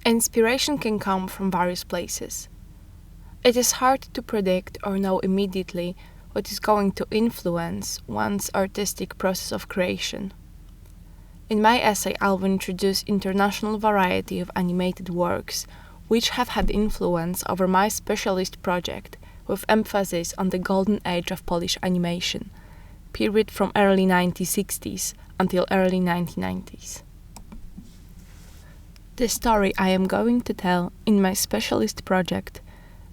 Inspiration can come from various places. It is hard to predict or know immediately what is going to influence one's artistic process of creation. In my essay, I will introduce international variety of animated works which have had influence over my specialist project, with emphasis on the golden age of Polish animation, period from early 1960s until early 1990s. The story I am going to tell in my specialist project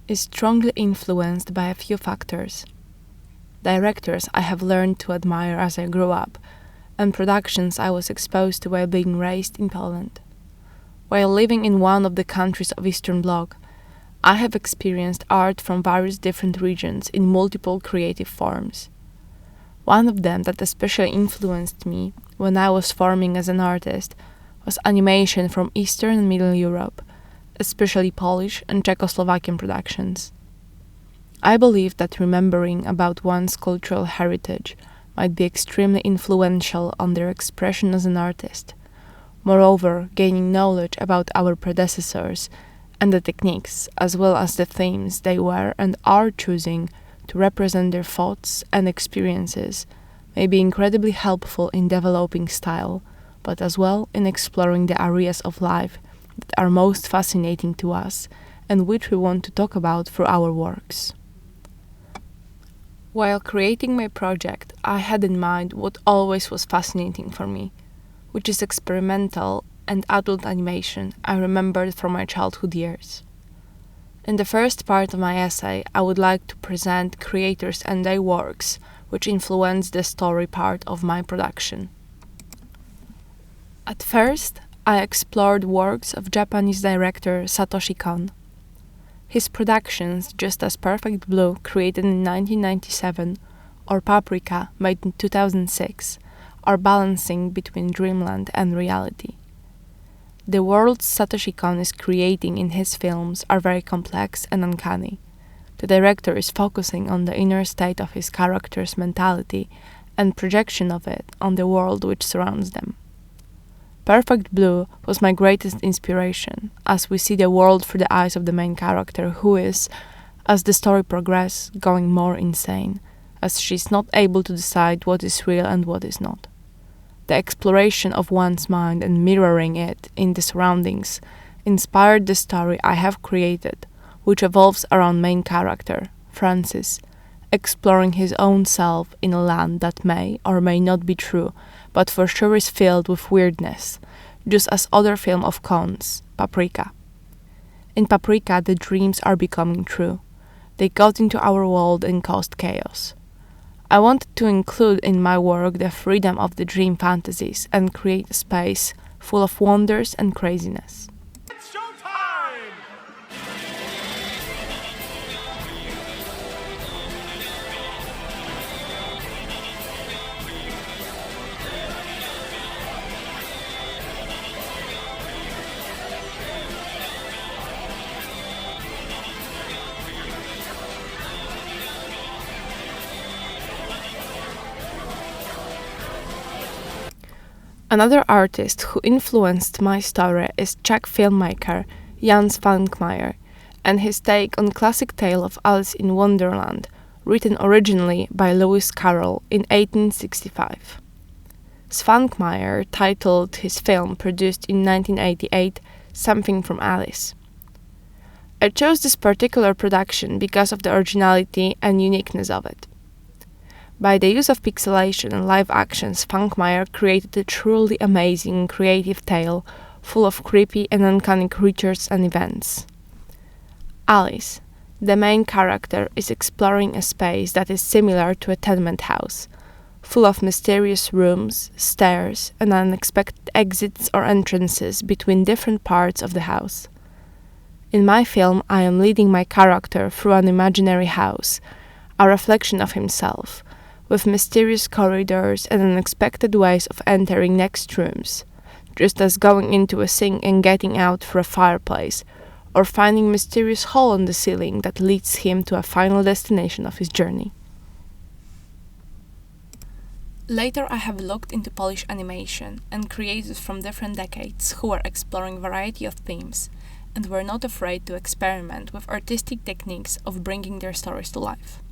is strongly influenced by a few factors. Directors I have learned to admire as I grew up, and productions I was exposed to while being raised in Poland. While living in one of the countries of Eastern Bloc, I have experienced art from various different regions in multiple creative forms. One of them that especially influenced me when I was forming as an artist was animation from Eastern and Middle Europe, especially Polish and Czechoslovakian productions. I believe that remembering about one's cultural heritage might be extremely influential on their expression as an artist. Moreover, gaining knowledge about our predecessors and the techniques, as well as the themes they were and are choosing to represent their thoughts and experiences, may be incredibly helpful in developing style, but as well in exploring the areas of life that are most fascinating to us and which we want to talk about through our works. While creating my project, I had in mind what always was fascinating for me, which is experimental and adult animation I remembered from my childhood years. In the first part of my essay, I would like to present creators and their works which influenced the story part of my production. At first, I explored works of Japanese director Satoshi Kon. His productions, just as Perfect Blue, created in 1997, or Paprika, made in 2006, are balancing between dreamland and reality. The worlds Satoshi Kon is creating in his films are very complex and uncanny. The director is focusing on the inner state of his character's mentality and projection of it on the world which surrounds them. Perfect Blue was my greatest inspiration, as we see the world through the eyes of the main character who is, as the story progresses, going more insane, as she is not able to decide what is real and what is not. The exploration of one's mind and mirroring it in the surroundings inspired the story I have created, which evolves around main character, Francis, exploring his own self in a land that may or may not be true, but for sure is filled with weirdness, just as other film of Kon's, Paprika. In Paprika, the dreams are becoming true. They got into our world and caused chaos. I wanted to include in my work the freedom of the dream fantasies and create a space full of wonders and craziness. It's showtime! Another artist who influenced my story is Czech filmmaker Jan Svankmajer and his take on classic tale of Alice in Wonderland, written originally by Lewis Carroll in 1865. Svankmajer titled his film, produced in 1988, Something from Alice. I chose this particular production because of the originality and uniqueness of it. By the use of pixelation and live action, Svankmajer created a truly amazing creative tale full of creepy and uncanny creatures and events. Alice, the main character, is exploring a space that is similar to a tenement house, full of mysterious rooms, stairs, and unexpected exits or entrances between different parts of the house. In my film, I am leading my character through an imaginary house, a reflection of himself, with mysterious corridors and unexpected ways of entering next rooms, just as going into a sink and getting out through a fireplace, or finding a mysterious hole on the ceiling that leads him to a final destination of his journey. Later I have looked into Polish animation and creators from different decades who were exploring variety of themes and were not afraid to experiment with artistic techniques of bringing their stories to life.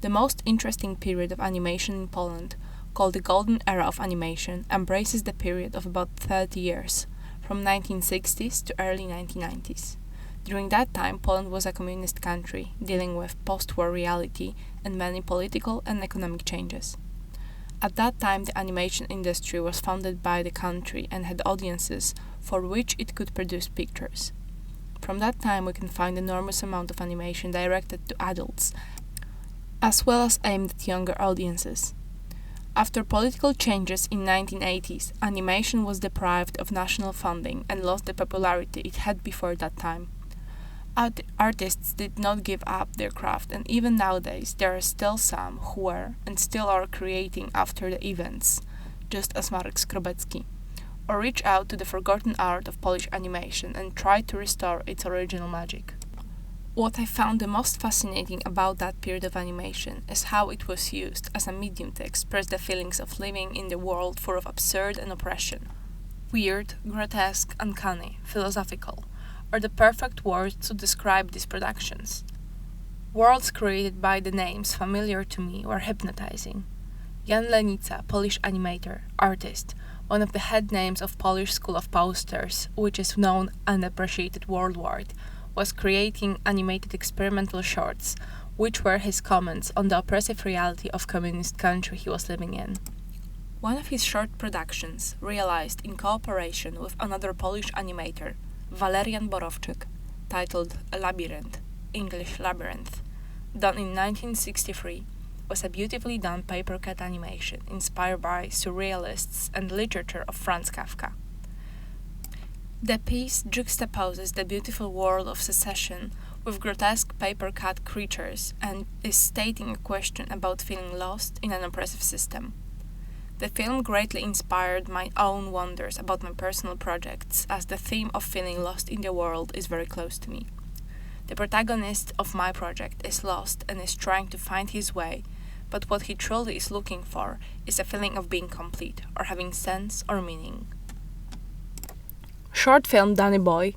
The most interesting period of animation in Poland, called the Golden Era of Animation, embraces the period of about 30 years, from 1960s to early 1990s. During that time, Poland was a communist country, dealing with post-war reality and many political and economic changes. At that time, the animation industry was founded by the country and had audiences for which it could produce pictures. From that time, we can find enormous amount of animation directed to adults, as well as aimed at younger audiences. After political changes in 1980s, animation was deprived of national funding and lost the popularity it had before that time. Artists did not give up their craft, and even nowadays there are still some who were and still are creating after the events, just as Marek Skrobecki, or reach out to the forgotten art of Polish animation and try to restore its original magic. What I found the most fascinating about that period of animation is how it was used as a medium to express the feelings of living in the world full of absurd and oppression. Weird, grotesque, uncanny, philosophical are the perfect words to describe these productions. Worlds created by the names familiar to me were hypnotizing. Jan Lenica, Polish animator, artist, one of the head names of Polish School of Posters, which is known and appreciated worldwide, was creating animated experimental shorts, which were his comments on the oppressive reality of communist country he was living in. One of his short productions, realized in cooperation with another Polish animator, Walerian Borowczyk, titled A Labyrinth, English Labyrinth, done in 1963, was a beautifully done paper-cut animation inspired by surrealists and literature of Franz Kafka. The piece juxtaposes the beautiful world of secession with grotesque paper-cut creatures and is stating a question about feeling lost in an oppressive system. The film greatly inspired my own wonders about my personal projects, as the theme of feeling lost in the world is very close to me. The protagonist of my project is lost and is trying to find his way, but what he truly is looking for is a feeling of being complete or having sense or meaning. Short film Danny Boy,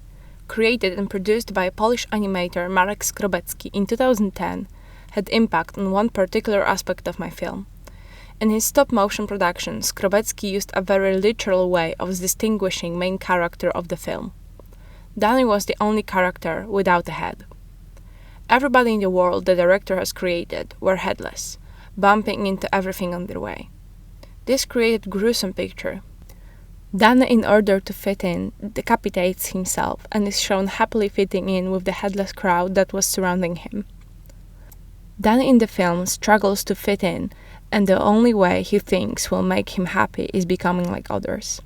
created and produced by Polish animator Marek Skrobecki in 2010, had impact on one particular aspect of my film. In his stop-motion production, Skrobecki used a very literal way of distinguishing main character of the film. Danny was the only character without a head. Everybody in the world the director has created were headless, bumping into everything on their way. This created gruesome picture. Danny, in order to fit in, decapitates himself and is shown happily fitting in with the headless crowd that was surrounding him. Danny in the film struggles to fit in, and the only way he thinks will make him happy is becoming like others.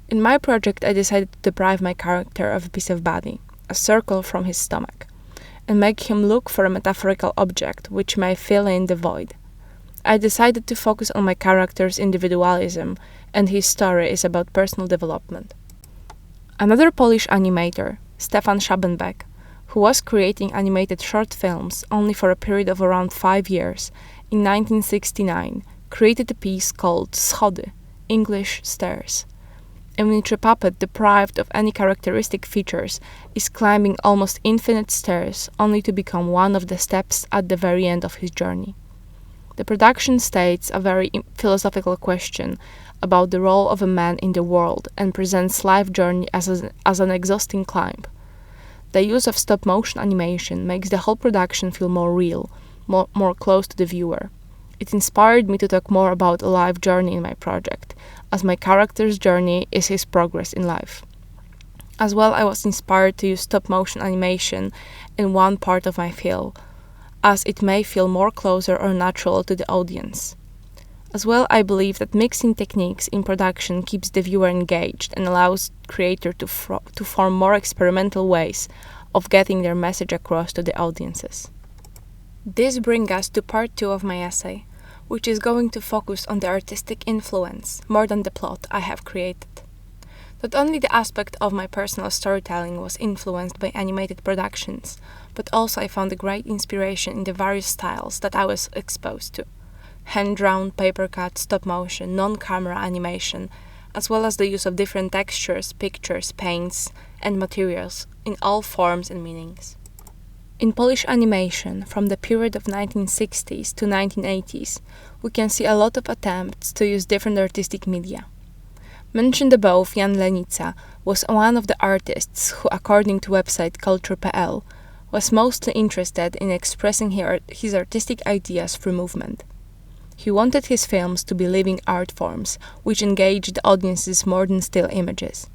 In my project, I decided to deprive my character of a piece of body, a circle from his stomach, and make him look for a metaphorical object which may fill in the void. I decided to focus on my character's individualism, and his story is about personal development. Another Polish animator, Stefan Schabenbeck, who was creating animated short films only for a period of around 5 years, in 1969, created a piece called Schody, English Stairs, in which a puppet deprived of any characteristic features is climbing almost infinite stairs only to become one of the steps at the very end of his journey. The production states a very philosophical question about the role of a man in the world and presents life journey as an exhausting climb. The use of stop-motion animation makes the whole production feel more real, more close to the viewer. It inspired me to talk more about a life journey in my project, as my character's journey is his progress in life. As well, I was inspired to use stop-motion animation in one part of my film, as it may feel more closer or natural to the audience. As well, I believe that mixing techniques in production keeps the viewer engaged and allows creators to form more experimental ways of getting their message across to the audiences. This brings us to part 2 of my essay, which is going to focus on the artistic influence more than the plot I have created. Not only the aspect of my personal storytelling was influenced by animated productions, but also I found a great inspiration in the various styles that I was exposed to. hand-drawn, paper-cut, stop-motion, non-camera animation, as well as the use of different textures, pictures, paints, and materials in all forms and meanings. In Polish animation, from the period of 1960s to 1980s, we can see a lot of attempts to use different artistic media. Mentioned above, Jan Lenica was one of the artists who, according to website culture.pl, was mostly interested in expressing his artistic ideas through movement. He wanted his films to be living art forms, which engaged audiences more than still images.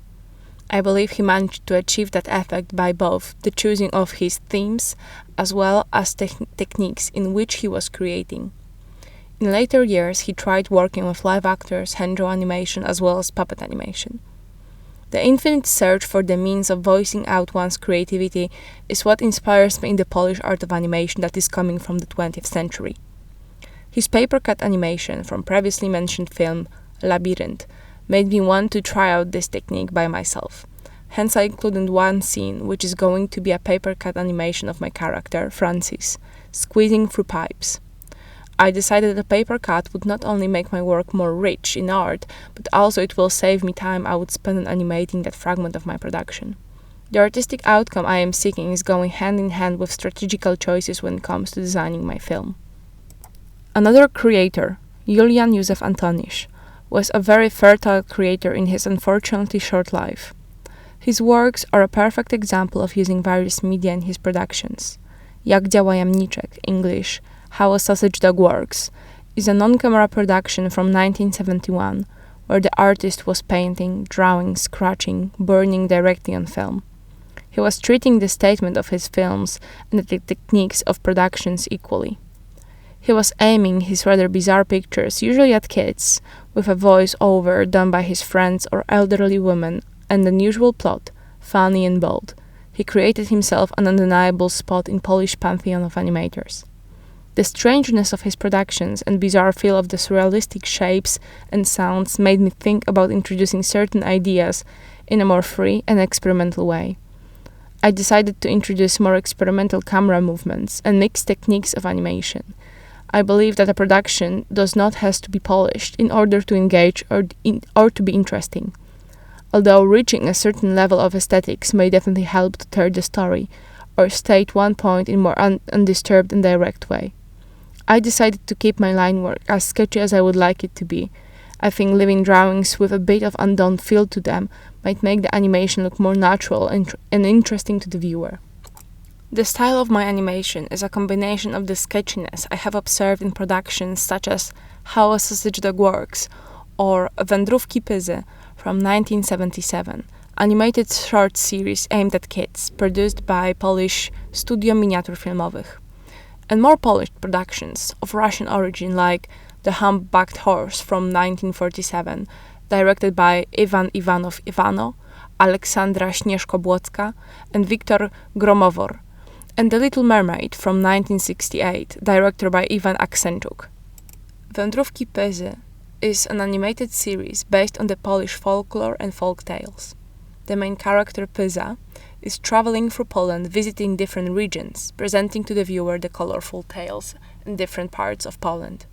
I believe he managed to achieve that effect by both the choosing of his themes as well as techniques in which he was creating. In later years, he tried working with live actors, hand-drawn animation, as well as puppet animation. The infinite search for the means of voicing out one's creativity is what inspires me in the Polish art of animation that is coming from the 20th century. His paper-cut animation from previously mentioned film Labyrinth made me want to try out this technique by myself. Hence I included one scene which is going to be a paper-cut animation of my character, Francis, squeezing through pipes. I decided that a paper cut would not only make my work more rich in art, but also it will save me time I would spend on animating that fragment of my production. The artistic outcome I am seeking is going hand in hand with strategical choices when it comes to designing my film. Another creator, Julian Józef Antonisz, was a very fertile creator in his unfortunately short life. His works are a perfect example of using various media in his productions. Jak działa jamniczek, English, How a Sausage Dog Works, is a non-camera production from 1971, where the artist was painting, drawing, scratching, burning directly on film. He was treating the statement of his films and the techniques of productions equally. He was aiming his rather bizarre pictures usually at kids, with a voice-over done by his friends or elderly women, and an unusual plot, funny and bold. He created himself an undeniable spot in Polish pantheon of animators. The strangeness of his productions and bizarre feel of the surrealistic shapes and sounds made me think about introducing certain ideas in a more free and experimental way. I decided to introduce more experimental camera movements and mixed techniques of animation. I believe that a production does not have to be polished in order to engage or to be interesting. Although reaching a certain level of aesthetics may definitely help to tell the story or state one point in more undisturbed and direct way. I decided to keep my line work as sketchy as I would like it to be. I think living drawings with a bit of undone feel to them might make the animation look more natural and interesting to the viewer. The style of my animation is a combination of the sketchiness I have observed in productions such as How a Sausage Dog Works or Wędrówki Pyzy from 1977, animated short series aimed at kids, produced by Polish Studio Miniatur Filmowych, and more polished productions of Russian origin like The Humpbacked Horse from 1947, directed by Iwan Iwanow Iwano, Aleksandra Śnieżko-Błocka, and Wiktor Gromowor, and The Little Mermaid from 1968, directed by Iwan Aksenczuk. Wędrówki Pyzy is an animated series based on the Polish folklore and folk tales. The main character Pyza is traveling through Poland, visiting different regions, presenting to the viewer the colorful tales in different parts of Poland.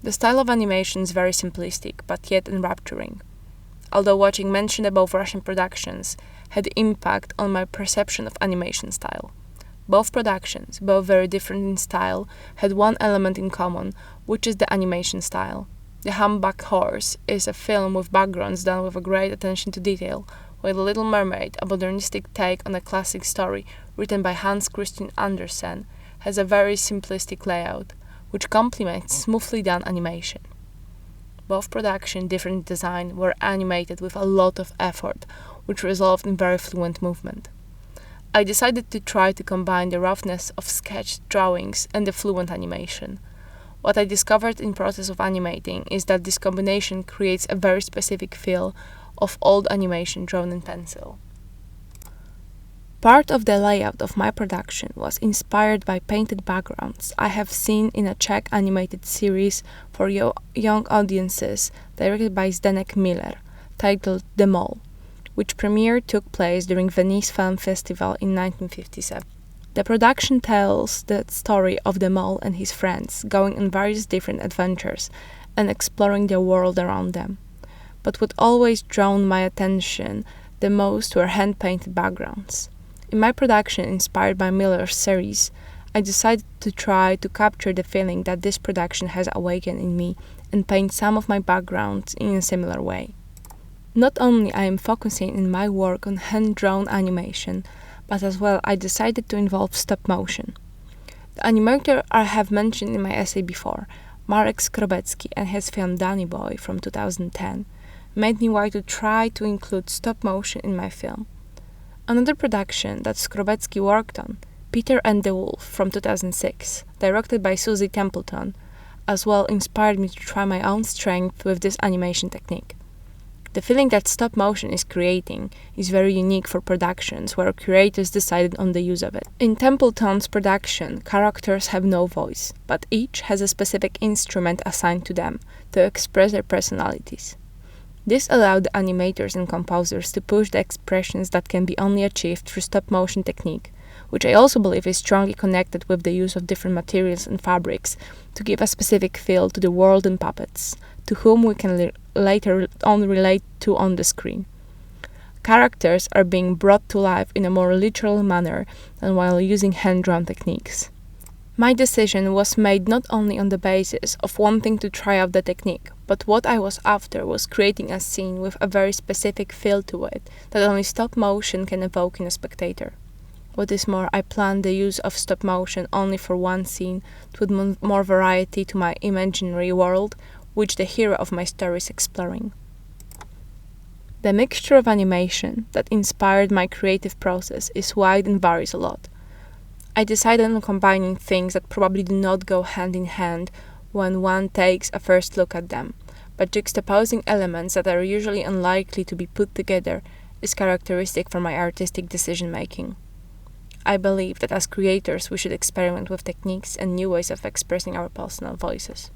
The style of animation is very simplistic, but yet enrapturing. Although watching mentioned above Russian productions had impact on my perception of animation style. Both productions, both very different in style, had one element in common, which is the animation style. The Humpbacked Horse is a film with backgrounds done with a great attention to detail, while The Little Mermaid, a modernistic take on a classic story written by Hans Christian Andersen, has a very simplistic layout, which complements smoothly done animation. Both productions, different in design, were animated with a lot of effort, which resulted in very fluent movement. I decided to try to combine the roughness of sketched drawings and the fluent animation. What I discovered in process of animating is that this combination creates a very specific feel of old animation drawn in pencil. Part of the layout of my production was inspired by painted backgrounds I have seen in a Czech animated series for young audiences directed by Zdenek Miller, titled The Mole, which premiere took place during Venice Film Festival in 1957. The production tells the story of the mole and his friends going on various different adventures and exploring the world around them. But what always drawn my attention the most were hand-painted backgrounds. In my production inspired by Miller's series, I decided to try to capture the feeling that this production has awakened in me and paint some of my backgrounds in a similar way. Not only I am focusing in my work on hand-drawn animation, but as well I decided to involve stop motion. The animator I have mentioned in my essay before, Marek Skrobecki, and his film Danny Boy from 2010, made me want to try to include stop motion in my film. Another production that Skrobecki worked on, Peter and the Wolf from 2006, directed by Susie Templeton, as well inspired me to try my own strength with this animation technique. The feeling that stop motion is creating is very unique for productions where creators decided on the use of it. In Templeton's production, characters have no voice, but each has a specific instrument assigned to them to express their personalities. This allowed the animators and composers to push the expressions that can be only achieved through stop-motion technique, which I also believe is strongly connected with the use of different materials and fabrics to give a specific feel to the world and puppets, to whom we can later on relate to on the screen. Characters are being brought to life in a more literal manner than while using hand-drawn techniques. My decision was made not only on the basis of wanting to try out the technique, but what I was after was creating a scene with a very specific feel to it that only stop motion can evoke in a spectator. What is more, I planned the use of stop motion only for one scene to add more variety to my imaginary world, which the hero of my story is exploring. The mixture of animation that inspired my creative process is wide and varies a lot. I decided on combining things that probably do not go hand in hand when one takes a first look at them, but juxtaposing elements that are usually unlikely to be put together is characteristic for my artistic decision-making. I believe that as creators we should experiment with techniques and new ways of expressing our personal voices.